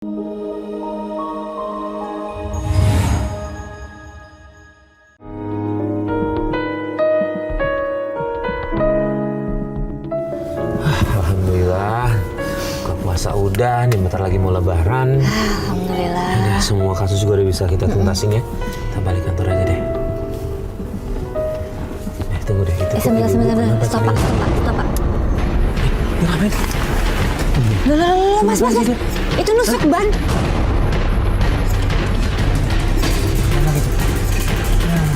Alhamdulillah, buka puasa udah, nih bentar lagi mau lebaran. Alhamdulillah. Udah, semua kasus juga udah bisa kita tuntasin ya. Kita balik kantor aja deh. Tunggu deh. Sebentar. Stop, Pak. Ngapain? Loh, Mas. Itu nusuk ban.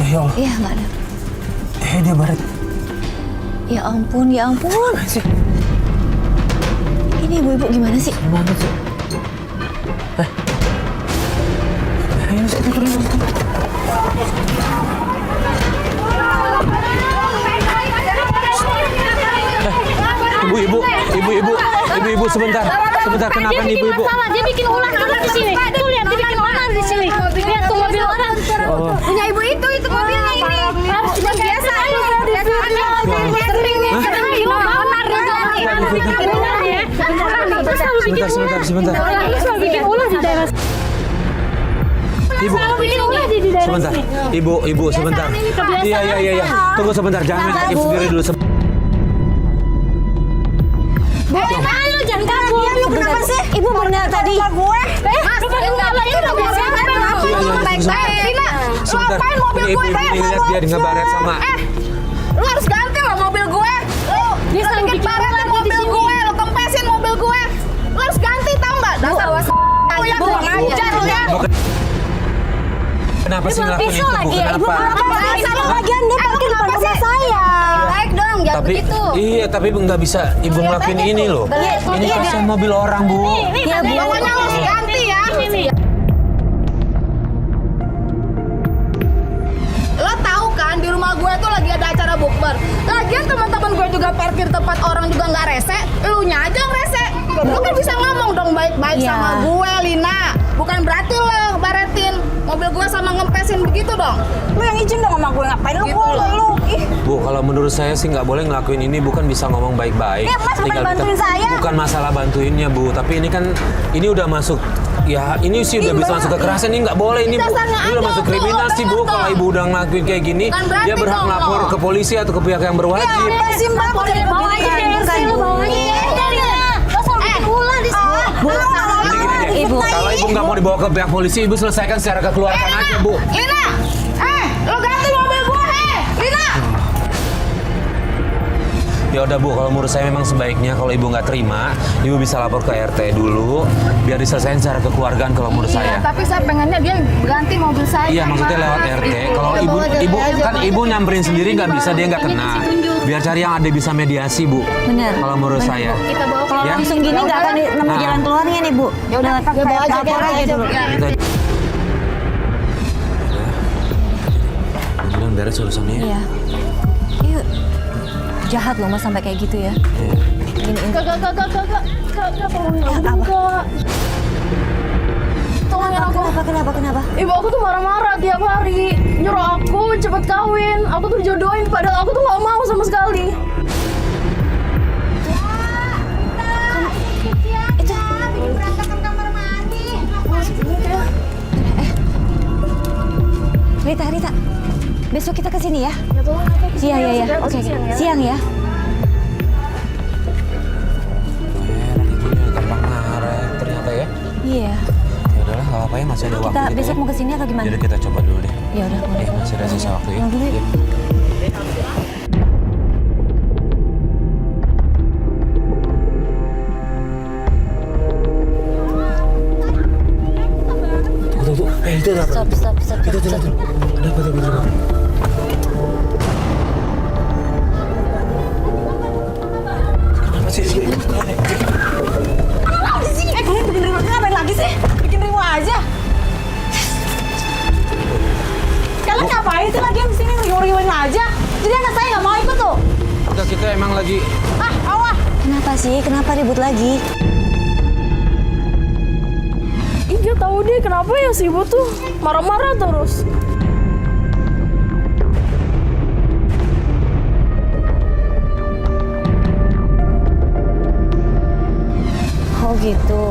Ya Allah. Iya, nggak ada. Dia baret. Ya ampun. Apaan sih? Ini ibu-ibu gimana sih? Gimana sih? Ayo sih, turun. Ibu, sebentar. Kenapa nih ibu-ibu? Dia bikin ular di sini. Tuh lihat, dia bikin ular di sini. Lihat tuh mobil orang. Punya ibu itu mobilnya ini. Sudah biasa aja. Sebentar. Bikin ular di daerah. Ibu, sebentar. Iya. Tunggu sebentar, jangan main hakim sendiri dulu. Lu jangan kabur. Lu kenapa sih? Ibu benar tadi. Gue. Sebentar. Ibu lihat dia ngebaret sama. Lu harus ganti loh mobil gue. Lu bikin baretan mobil gue, lu kempesin mobil gue. Lu harus ganti, tau nggak? Dasar lu ya, lu ngajar lu ya. Kenapa sih ngelakuin itu, Bu? Ibu kenapa? Salah bagian dia parkir depan rumah saya. Baik dong, jangan begitu. Iya, tapi nggak bisa ibu ngelakuin ini loh. Ini kasihan mobil orang, Bu. Ya, Bu. Pokoknya lu harus ganti ya. Lo tahu kan di rumah gue tuh lagi ada acara bukber. Lagian teman-teman gue juga parkir tempat orang juga nggak rese. Elunya aja yang rese. Lo kan bisa ngomong dong baik-baik sama gue, Lina. Bukan berarti lo baretin mobil gue sama ngempesin begitu dong. Lu yang izin dong sama gue, ngapain lu? Gitu loh. Bu, kalau menurut saya sih nggak boleh ngelakuin ini, bukan bisa ngomong baik-baik. Ya, Mas, bukan bantuin saya. Bukan masalah bantuinnya, Bu. Tapi ini kan, ini udah masuk, ya ini sih udah bisa masuk kekerasan. Ini nggak boleh, ini Bu. Ini udah masuk kriminal sih, Bu. Kalau ibu udah ngelakuin kayak gini, dia berhak lapor ke polisi atau ke pihak yang berwajib. Sih, Mbak. Bawa aja DRC, lu bawa aja. Lo selalu bikin ular di sini. Gini, Ibu. kalau ibu nggak mau dibawa ke pihak polisi, ibu selesaikan secara kekeluargaan aja, Bu. Lina, lo ganti mobil gue, Lina. Ya udah, Bu, kalau menurut saya memang sebaiknya kalau ibu nggak terima, ibu bisa lapor ke RT dulu, biar diselesaikan secara kekeluargaan kalau menurut saya. Tapi saya pengennya dia ganti mobil saya. Iya, maksudnya lewat RT. Kalau ibu nyamperin sendiri nggak bisa, dia nggak kena. Biar cari yang ada bisa mediasi, Bu. Bener. Kalau menurut saya. Kita bawa Kalau Ya. langsung gini nggak akan nemu jalan keluarnya nih, Bu. Ya udah, bawa aja lapor aja dulu. Kita mudah-mudahan beres urusannya ya. Iya. Yuk. Jahat loh Mas sampai kayak gitu ya. Iya. Gini. Kak, tolongin aku dong, apa? Kak. Tolongin aku. Kenapa? Ibu aku tuh marah-marah tiap hari. Nyuruh aku cepet kawin. Aku tuh dijodohin, padahal aku tuh gak mau sama sekali. Rita. Besok kita kesini ya. Ya tolong aku kesini. Iya. Aku Oke. siang ya. Siang ya. Ibunya gampang marah ternyata ya. Iya. Ya udahlah, nggak apa-apa ya, masih ada waktu. Kita gitu besok ya. mau kesini atau gimana? Jadi kita coba dulu deh. Ya udah. Ya, masih ada sisa waktu ya. Pulang dulu ya. Tunggu. Itu apa? Stop. Itu. Kenapa? Kenapa sih? Kalian bikin riwuh ngapain lagi sih? Bikin riwuh aja. Kalian ngapain sih lagi di sini riwuh-riwuhin aja? Jadi anak saya nggak mau ikut tuh. Kita emang lagi. Awas. Kenapa sih? Kenapa ribut lagi? Iya tahu deh kenapa ya si ibu tuh marah-marah terus. Oh gitu.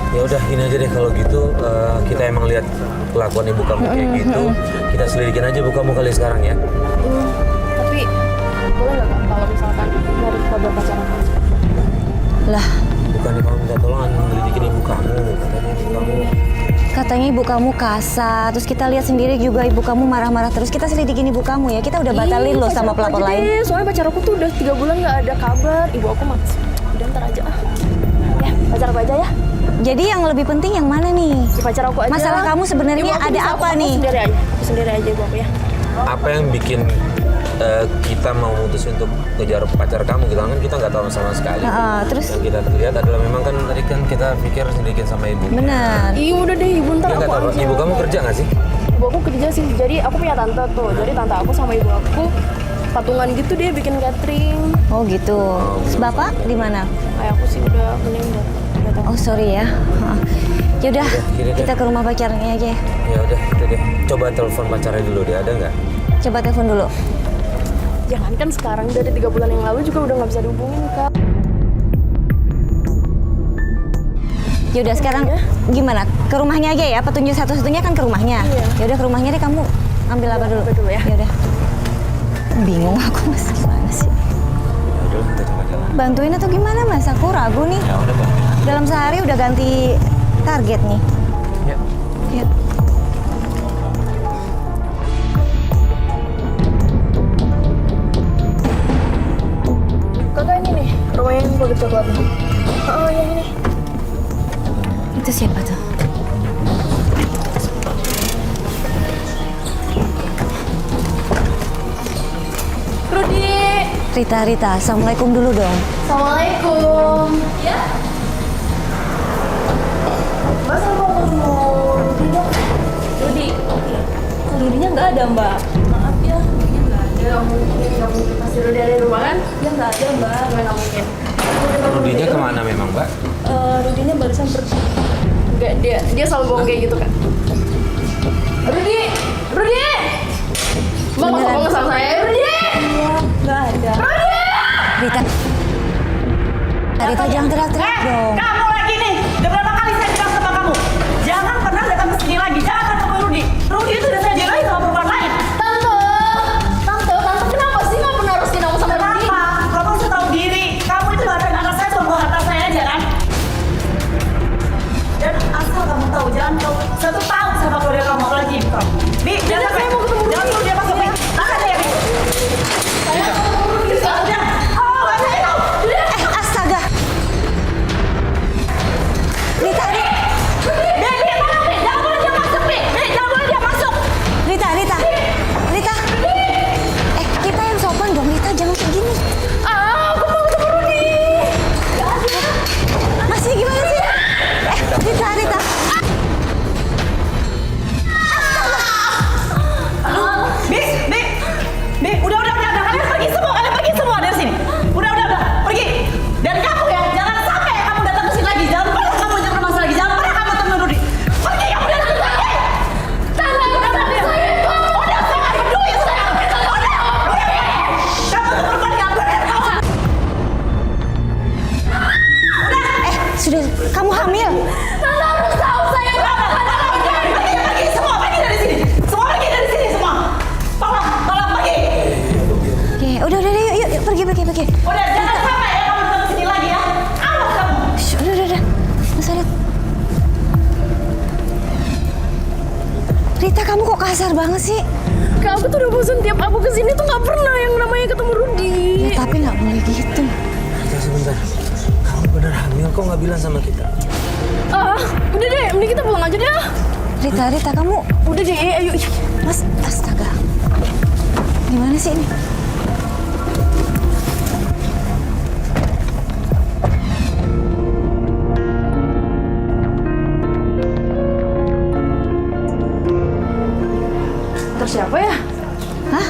Ya udah gini aja deh kalau gitu kita emang lihat kelakuan ibu kamu kayak gitu, kita selidikin aja ibu kamu kali sekarang ya. Tapi boleh nggak Kak kalau misalkan dari kabar pacaran? Lah, Bukannya kamu minta tolong ngelidikin ibu kamu, katanya ibu kamu kasar. Terus kita lihat sendiri juga ibu kamu marah-marah terus. Kita selidikin ibu kamu ya. Kita udah batalin loh sama pelapor lain. Soalnya pacar aku tuh udah 3 bulan nggak ada kabar. Ibu aku masih. Udah ntar aja ah. Ya, pacar aku aja ya. Jadi yang lebih penting yang mana nih? Si pacar aku aja. Masalah kamu sebenarnya Ibu aku ada bisa, apa aku nih? Sendiri aja. Aku sendiri aja ibu aku ya. Apa yang bikin kita mau mutusin untuk ngejar pacar kamu gitu kan kita nggak tahu sama sekali. Terus? Yang kita lihat adalah memang kan tadi kan kita pikir selidikin sama ibu. Benar. Iya udah deh ibu ntar Ya aku nggak tahu. aja. Ibu kamu kerja nggak sih? Ibu aku kerja sih. Jadi aku punya tante tuh. Jadi tante aku sama ibu aku patungan gitu deh bikin catering. Oh gitu. Terus Bapak di mana? Kayak aku sih udah meninggal. Nggak tahu. Oh sorry ya. Yaudah, gini deh. kita ke rumah pacarnya aja. Ya udah itu deh. Coba telepon pacarnya dulu dia ada nggak? Coba telepon dulu. Jangankan sekarang dari 3 bulan yang lalu juga udah nggak bisa dihubungin Kak. Yaudah sekarang gimana? Ke rumahnya aja ya. Petunjuk satu-satunya kan ke rumahnya. Iya. Yaudah ke rumahnya deh kamu ambil apa dulu? Apa dulu ya? Yaudah. Bingung aku mas gimana sih? Ya udah kita coba jalan. Bantuin atau gimana mas? Aku ragu nih. Ya udah bang. Dalam sehari udah ganti target nih. Ya. Ya. Kakak ini nih rumah yang bagus coklat. Oh yang ini. Itu siapa tuh? Rudi. Rita, assalamualaikum dulu dong. Assalamualaikum. Ya. Mas mau ketemu Rudi dong. Rudi. Rudinya nggak ada Mbak. Maaf ya, Rudinya nggak ada. Nggak mungkin pasti Rudi ada di rumah kan? Ya nggak ada Mbak, nggak mungkin. Rudinya kemana memang mbak? Rudinya barusan pergi. Enggak, dia selalu bohong kayak gitu kan. Rudi. Mbak mau ngomong sama saya, Rudi. Iya, nggak ada. Rita jangan teriak-teriak dong. Kamu lagi nih. Udah berapa kali saya bilang sama kamu? Jangan pernah datang ke sini lagi. Jangan ketemu Rudi. Rudi itu udah saya jelain sama perempuan lain. Tante, kenapa sih nggak pernah harus dinamo sama Rudi? Kenapa? Kamu harus tahu diri. Kamu itu harta anak saya, tunggu harta saya aja kan? Dan asal kamu tahu, jangan kau satu tahun sama keluarga kamu lagi ibu kamu. Bi, jangan sampai. Jangan suruh dia masuk. Bi, tahan dia. Bi. Saya mau ketemu Rudi sekarang. Oh, nggak saya tahu. Astaga. Rita. Bi, mana Bi? Jangan boleh dia masuk, Bi. Bi, jangan boleh dia masuk. Rita. Kita yang sopan dong, Rita jangan kayak gini. Aku mau ketemu Rudi. Masih gimana sih? Rita. Bi, udah. Kalian pergi semua dari sini. Udah, pergi. Dan kamu ya, jangan sampai kamu datang ke sini lagi. Jangan pernah kamu jangan masalah lagi. Jangan pernah kamu temuin Rudi. Pergi kamu dari sini. Tante, udah saya nggak peduli saya. Udah. Kamu tuh perempuan yang benar. Sudah, kamu hamil. Tante harus tahu saya Pergi semua, pergi dari sini. Semua pergi dari sini semua. Tolong pergi. Oke, udah, yuk, pergi. Udah, jangan sampai ya kamu datang ke sini lagi ya. Awas kamu. Shh, udah. Mas Arit. Rita, kamu kok kasar banget sih? Kak, aku tuh udah bosan tiap aku kesini tuh nggak pernah yang namanya ketemu Rudi. Ya, tapi nggak boleh gitu. Kita sebentar. Kamu bener hamil kok nggak bilang sama kita? Udah deh, mending kita pulang aja deh. Rita, kamu Udah deh, ayo. Mas, astaga. Gimana sih ini? Terus siapa ya? Hah?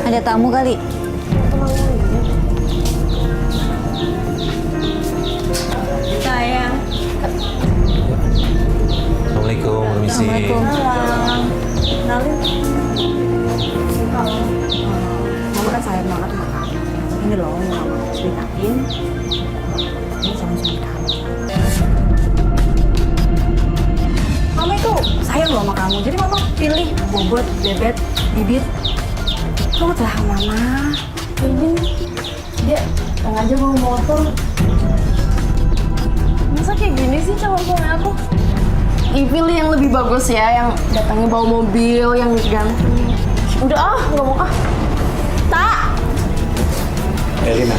Ada tamu kali? Sayang. Assalamualaikum, permisi. Assalamualaikum. Kenalin. Mama kan sayang banget sama kamu. Ini loh yang mama ceritain. Ini sama suami kamu. Bobot, Bebet, Bibit. Turutlah Mama. Ini dia sengaja bawa motor. Masa kayak gini sih calon suami aku? Pilih yang lebih bagus ya, yang datangnya bawa mobil, yang ganteng. Udah nggak mau Tak. Elina,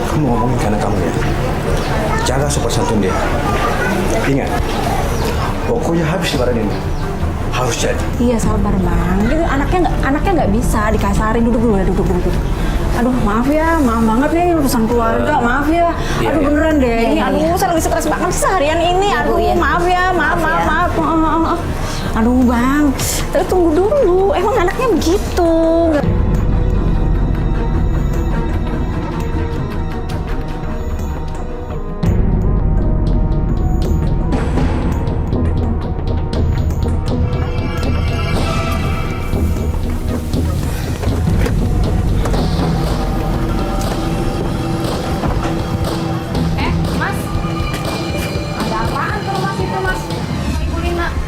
kamu ngomongin karena kamu ya. Jaga sopan santun dia. Ingat, pokoknya habis lebaran ini harus jadi. Iya sabar bang. Itu anaknya nggak bisa dikasarin. Duduk dulu ya, duduk. Aduh maaf ya, maaf banget nih urusan keluarga, maaf ya. Aduh beneran deh, ini aduh saya lagi stres banget seharian ini. Aduh maaf ya, maaf. Aduh bang, tapi tunggu dulu. Emang anaknya begitu.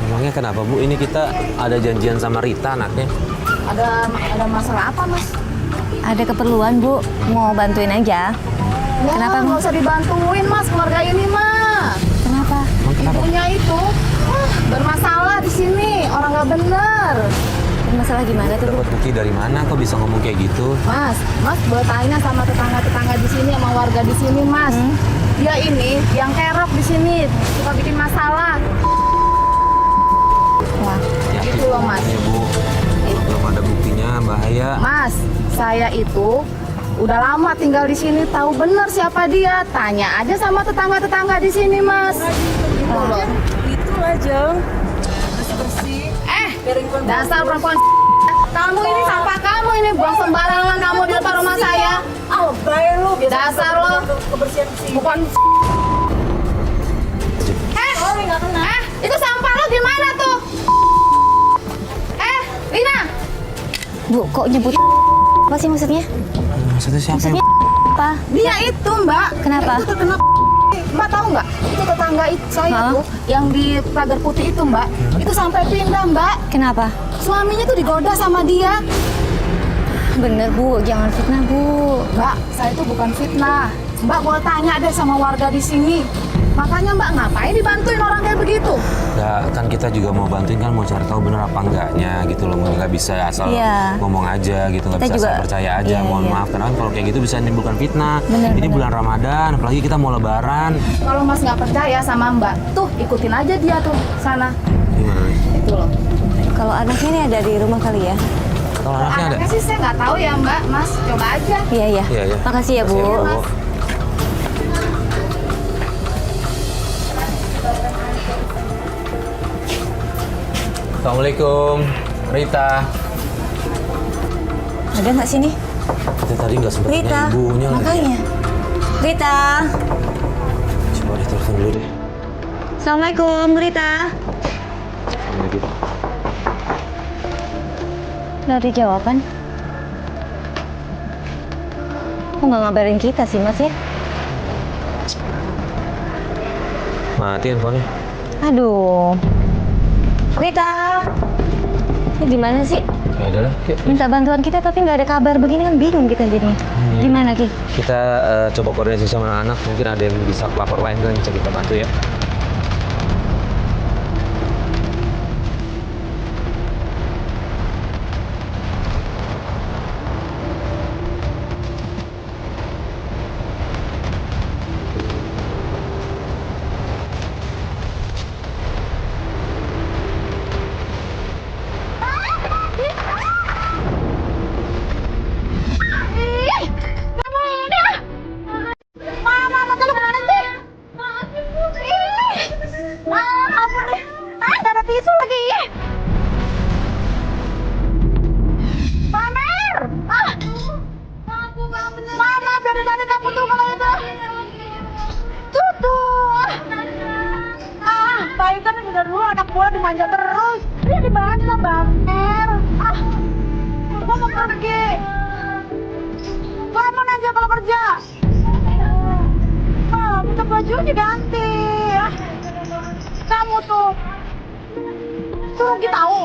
Emangnya kenapa Bu? Ini kita ada janjian sama Rita anaknya. Ada masalah apa, Mas? Ada keperluan, Bu. Mau bantuin aja. Kenapa, Nggak usah dibantuin, Mas. Keluarga ini mah. Kenapa? Ibunya itu bermasalah di sini. Orang nggak bener. Masalah gimana tuh, Bu? Dapat bukti dari mana? Kok bisa ngomong kayak gitu? Mas boleh tanya sama tetangga-tetangga di sini, sama warga di sini, Mas. Dia ini yang kerok di sini, suka bikin masalah. Wah, Gitu loh, Mas. Ya Bu, belum ada buktinya, bahaya. Mas, saya itu udah lama tinggal di sini, tahu bener siapa dia. Tanya aja sama tetangga-tetangga di sini, Mas. Gitu loh. Itulah Jeng. Bersih-bersih. Dasar perempuan kamu ini sampah kamu ini buang sembarangan kamu di depan rumah saya. Bayar lu. Dasar lo. Kebersihan sih. Bukan itu sampah lo gimana tuh? Lina. Bu, kok nyebut apa sih maksudnya? Maksudnya siapa yang... Apa? Dia itu, Mbak. Kenapa? Itu terkena Mbak tahu nggak? Itu tetangga saya Hah? tuh yang di pagar putih itu, Mbak. Itu sampai pindah, Mbak. Kenapa? Suaminya tuh digoda sama dia. Bener, Bu. Jangan fitnah, Bu. Mbak, saya itu bukan fitnah. Mbak boleh tanya deh sama warga di sini. Makanya Mbak ngapain dibantuin orang kayak begitu? Ya kan kita juga mau bantuin kan, mau cari tahu bener apa enggaknya gitu loh. Nggak bisa asal Iya. ngomong aja gitu, nggak Kita bisa asal juga- percaya aja. iya, Mohon iya. maaf karena kan kalau kayak gitu bisa menimbulkan fitnah. Bener, Ini bener. bulan Ramadan, apalagi kita mau lebaran. Kalau Mas nggak percaya sama Mbak, tuh ikutin aja dia tuh sana. Gimana nih? Itu loh. Kalau anaknya ini ada di rumah kali ya? Kalau anaknya ada? Anaknya sih saya nggak tahu ya Mbak, Mas coba aja. Iya, iya. Iya, iya. Makasih ya, Bu. Makasih ya, Bu. Assalamualaikum, Rita. Ada nggak sini? Kita tadi nggak sempet Rita. nanya ibunya lagi. Makanya. Rita. Coba deh telepon dulu deh. Assalamualaikum, Rita. Nggak ada jawaban. Kok nggak ngabarin kita sih, Mas ya? Mati handphonenya. Aduh. Rita. Ini gimana sih? Ya udah lah, yuk. Minta bantuan kita tapi nggak ada kabar begini kan bingung kita jadinya. Gimana, Ki? Kita coba koordinasi sama anak, mungkin ada yang bisa lapor lain kan bisa kita bantu ya. Dimanja terus. Dia dibaca Bamer. Gua mau pergi. Kamu aja kalau kerja. Minta baju diganti. Kamu tuh Rugi tahu.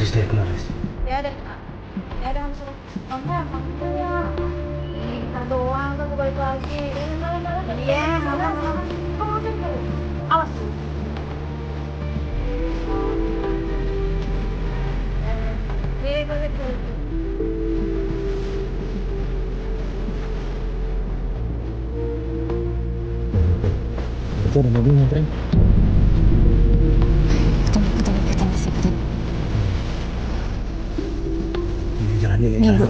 Is dead, Naris. Ya ada langsung. Alhamdulillah. Bentar doang kan balik lagi. Iya, awas. Itu ada mobil nganterin. Jalan ya. Nih, Bu.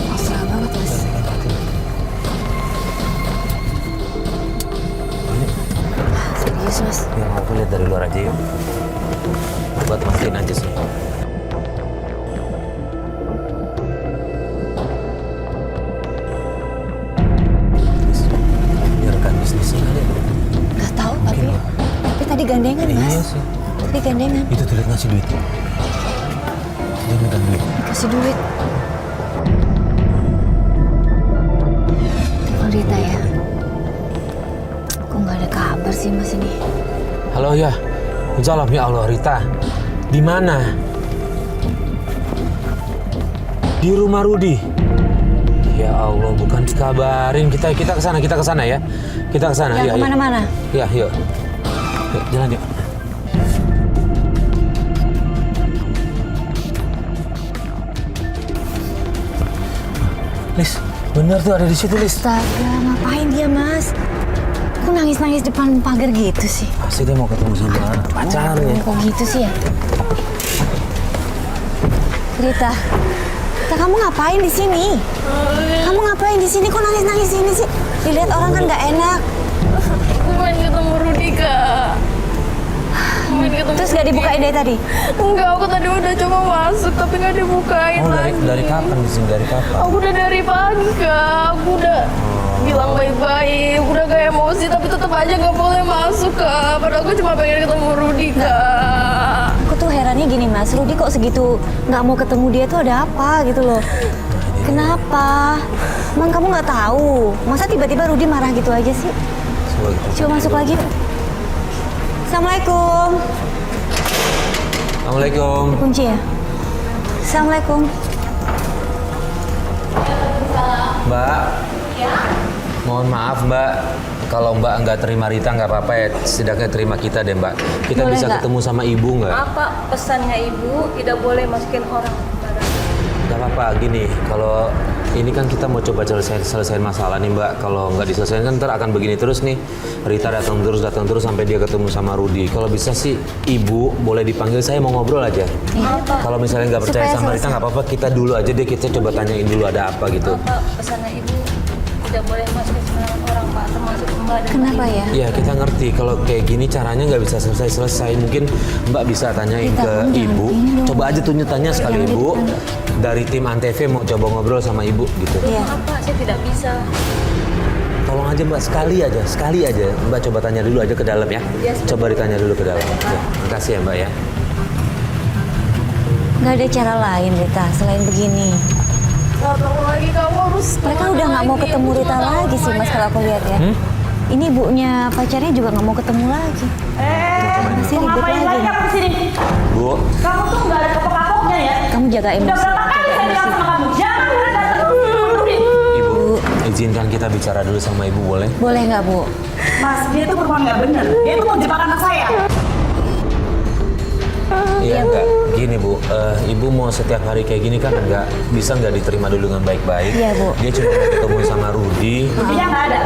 Pasrah banget, Mas. Serius, Mas. Ya mau aku lihat dari luar aja yuk. Buat mastiin aja sih. Biarkan bisnisnya aja. Nggak tahu, tapi tadi gandengan, Mas. Iya sih. Tadi gandengan. Itu tuh lihat ngasih duit. Dia megang duit. Kasih duit. Telepon Rita ya. Kok nggak ada kabar sih, Mas ini? Halo ya. Salam ya Allah, Rita. Di mana? Di rumah Rudi. Ya Allah, bukan dikabarin. Kita kesana ya. Kita kesana. Yang kemana-mana? Ya, yuk. Yuk, jalan yuk. Lis, bener tuh ada di situ, Lis. Astaga, ngapain dia, Mas? Kok nangis-nangis depan pagar gitu sih? Pasti dia mau ketemu sama pacarnya. Kok gitu sih ya? Rita, kamu ngapain di sini? Kamu ngapain di sini? Kok nangis-nangis sini sih? Dilihat orang kan nggak enak. Aku pengen ketemu Rudi, Kak. Terus nggak dibukain dari tadi? Enggak, aku tadi udah coba masuk tapi nggak dibukain Oh, lagi. dari kapan di sini? Dari kapan? Aku udah dari pagi, Kak. Aku udah bilang baik-baik, udah gak emosi tapi tetap aja nggak boleh masuk, Kak. Padahal aku cuma pengen ketemu Rudi, Kak. Aku tuh herannya gini, Mas. Rudi kok segitu nggak mau ketemu dia tuh ada apa gitu loh? Kenapa? Emang kamu nggak tahu? Masa tiba-tiba Rudi marah gitu aja sih? Coba masuk lagi. Assalamualaikum. Assalamualaikum. Kunci ya? Assalamualaikum. Mbak. Mohon maaf Mbak, kalau Mbak nggak terima Rita nggak apa-apa ya, setidaknya terima kita deh Mbak. Kita Boleh bisa nggak? ketemu sama Ibu nggak? Apa pesannya Ibu tidak boleh masukin orang barang? Nggak apa-apa, gini, kalau ini kan kita mau coba selesaiin masalah nih Mbak. Kalau nggak diselesaikan kan ntar akan begini terus nih. Rita datang terus sampai dia ketemu sama Rudi. Kalau bisa sih Ibu boleh dipanggil, saya mau ngobrol aja. Kalau misalnya nggak percaya Supaya sama Rita selesai. nggak apa-apa, kita dulu aja deh, kita coba tanyain dulu ada apa gitu. Apa pesannya Ibu tidak boleh masukin sembarang orang Pak, termasuk Mbak dan Kenapa ya? Ya kita ngerti kalau kayak gini caranya nggak bisa selesai. Mungkin Mbak bisa tanyain Rita, ke kamu jangan Ibu. begini dong. Coba aja tanya sekali Jangan Ibu. gitu. Dari tim Antv mau coba ngobrol sama Ibu gitu. Iya. Apa saya tidak bisa. Tolong aja Mbak, sekali aja. Mbak coba tanya dulu aja ke dalam ya. Coba ditanya dulu ke dalam. Ya, makasih ya Mbak ya. Nggak ada cara lain, Rita, selain begini. Tahu lagi kamu harus. Mereka udah nggak mau ketemu Rita lagi sih, Mas, kalau aku lihat ya. Ini ibunya pacarnya juga nggak mau ketemu lagi. Masih ribet Ngapain lagi lagi. kamu kesini? Bu, Kamu tuh nggak ada kapok-kapoknya ya? Kamu jaga Udah emosi. berapa kali saya bilang sama kamu, jangan datang ke Rudi. Ibu, izinkan kita bicara dulu sama Ibu boleh? Boleh nggak, Bu? Mas, dia tuh perempuan nggak bener. Dia tuh mau jebak anak saya. Iya enggak, gini Bu, Ibu mau setiap hari kayak gini kan bisa nggak diterima dulu dengan baik-baik. Iya, Bu. Dia cuma mau ketemu sama Rudi. Rudinya nggak ada.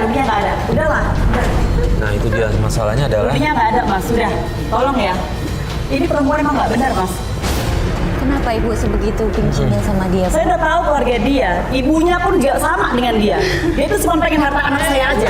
Udahlah, udah. Nah itu dia masalahnya adalah Rudinya nggak ada, Mas. Sudah, tolong ya. Ini perempuan emang nggak benar, Mas. Kenapa Ibu sebegitu bencinya sama dia? Saya udah tahu keluarga dia. Ibunya pun juga sama dengan dia. Dia itu cuma pengen harta anak saya aja.